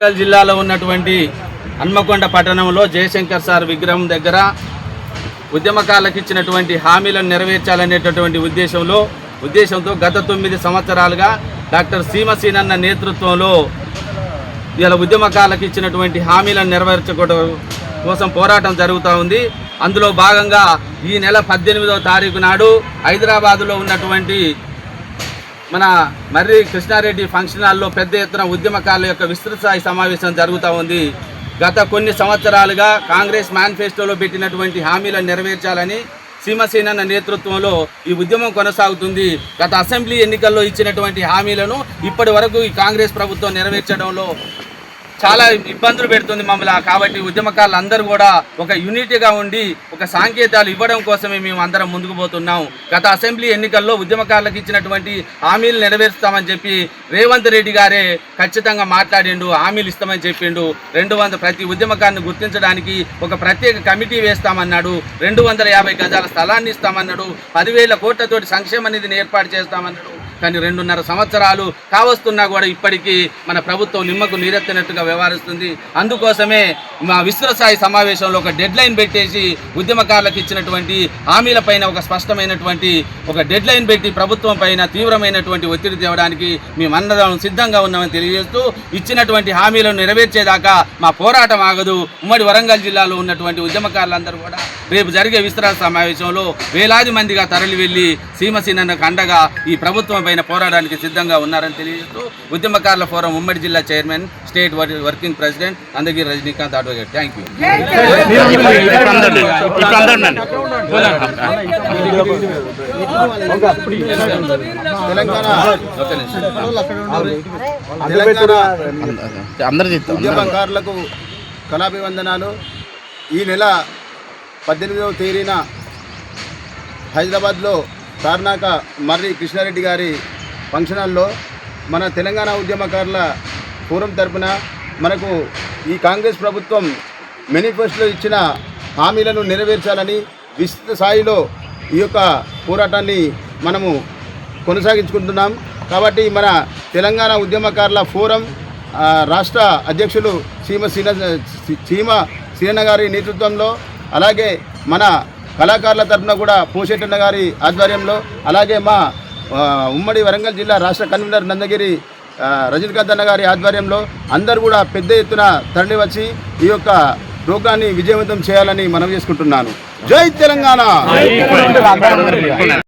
వరంగల్ జిల్లాలో ఉన్నటువంటి హన్మకొండ పట్టణంలో జయశంకర్ సార్ విగ్రహం దగ్గర ఉద్యమకారులకు ఇచ్చినటువంటి హామీలను నెరవేర్చాలనేటటువంటి ఉద్దేశంతో గత 9 సంవత్సరాలుగా డాక్టర్ సీమసీనన్న నేతృత్వంలో ఇలా ఉద్యమకారులకు ఇచ్చినటువంటి హామీలను నెరవేర్చుకోవడం కోసం పోరాటం జరుగుతూ ఉంది. అందులో భాగంగా ఈ నెల 18వ తారీఖు నాడు హైదరాబాదులో ఉన్నటువంటి మన మర్రి కృష్ణారెడ్డి ఫంక్షన్ హాల్లో పెద్ద ఎత్తున ఉద్యమకారుల యొక్క విస్తృత స్థాయి సమావేశం జరుగుతూ ఉంది. గత కొన్ని సంవత్సరాలుగా కాంగ్రెస్ మేనిఫెస్టోలో పెట్టినటువంటి హామీలను నెరవేర్చాలని సీమసేనన్న నేతృత్వంలో ఈ ఉద్యమం కొనసాగుతుంది. గత అసెంబ్లీ ఎన్నికల్లో ఇచ్చినటువంటి హామీలను ఇప్పటి వరకు ఈ కాంగ్రెస్ ప్రభుత్వం నెరవేర్చడంలో చాలా ఇబ్బందులు పెడుతుంది మమ్మల్ని. కాబట్టి ఉద్యమకారులు అందరూ కూడా ఒక యూనిటీగా ఉండి ఒక సంకేతాలు ఇవ్వడం కోసమే మేము అందరం ముందుకు పోతున్నాం. గత అసెంబ్లీ ఎన్నికల్లో ఉద్యమకారులకు ఇచ్చినటువంటి హామీలు నెరవేరుస్తామని చెప్పి రేవంత్ రెడ్డి గారే ఖచ్చితంగా మాట్లాడిండు, హామీలు ఇస్తామని చెప్పిండు. 200 ప్రతి ఉద్యమకారుని గుర్తించడానికి ఒక ప్రత్యేక కమిటీ వేస్తామన్నాడు. 250 గజాల స్థలాన్ని ఇస్తామన్నాడు. 10,000 కోట్లతోటి సంక్షేమ నిధిని ఏర్పాటు చేస్తామన్నాడు. కానీ 2.5 సంవత్సరాలు కావస్తున్నా కూడా ఇప్పటికీ మన ప్రభుత్వం నిమ్మకు నీరెత్తినట్టుగా వ్యవహరిస్తుంది. అందుకోసమే మా విస్తృత స్థాయి సమావేశంలో ఒక డెడ్ లైన్ పెట్టేసి ఉద్యమకారులకు ఇచ్చినటువంటి హామీలపైన ఒక స్పష్టమైనటువంటి ఒక డెడ్ లైన్ పెట్టి ప్రభుత్వం పైన తీవ్రమైనటువంటి ఒత్తిడి తేవడానికి మేమందరం సిద్ధంగా ఉన్నామని తెలియజేస్తూ ఇచ్చినటువంటి హామీలను నెరవేర్చేదాకా మా పోరాటం ఆగదు. ఉమ్మడి వరంగల్ జిల్లాలో ఉన్నటువంటి ఉద్యమకారులందరూ కూడా రేపు జరిగే విస్తృత సమావేశంలో వేలాది మందిగా తరలి వెళ్లి సీమసీనన్నకు అండగా ఈ ప్రభుత్వం పైన పోరాడానికి సిద్ధంగా ఉన్నారని తెలియజేస్తూ ఉద్యమకారుల ఫోరం ఉమ్మడి జిల్లా chairman state working president Andagiri Rajinikanth advocate. Thank you. ఉద్యమకారులకు కళాభివందనాలు. ఈ నెల 18వ తేదీన హైదరాబాద్లో తార్నాక మర్రి కృష్ణారెడ్డి గారి ఫంక్షన్ హాల్లో మన తెలంగాణ ఉద్యమకారుల ఫోరం తరపున మనకు ఈ కాంగ్రెస్ ప్రభుత్వం మేనిఫెస్టోలో ఇచ్చిన హామీలను నెరవేర్చాలని విస్తృత స్థాయిలో ఈ యొక్క పోరాటాన్ని మనము కొనసాగించుకుంటున్నాం. కాబట్టి మన తెలంగాణ ఉద్యమకారుల ఫోరం రాష్ట్ర అధ్యక్షులు సీమసీనన్న గారి నేతృత్వంలో, అలాగే మన కళాకారుల తరఫున కూడా పోషెట్టన్న గారి ఆధ్వర్యంలో, అలాగే మా ఉమ్మడి వరంగల్ జిల్లా రాష్ట్ర కన్వీనర్ నందగిరి రజనీకాంత్ అన్న గారి ఆధ్వర్యంలో అందరూ కూడా పెద్ద ఎత్తున తరలి వచ్చి ఈ యొక్క ప్రోగ్రాన్ని విజయవంతం చేయాలని మనవి చేసుకుంటున్నాను. జై తెలంగాణ.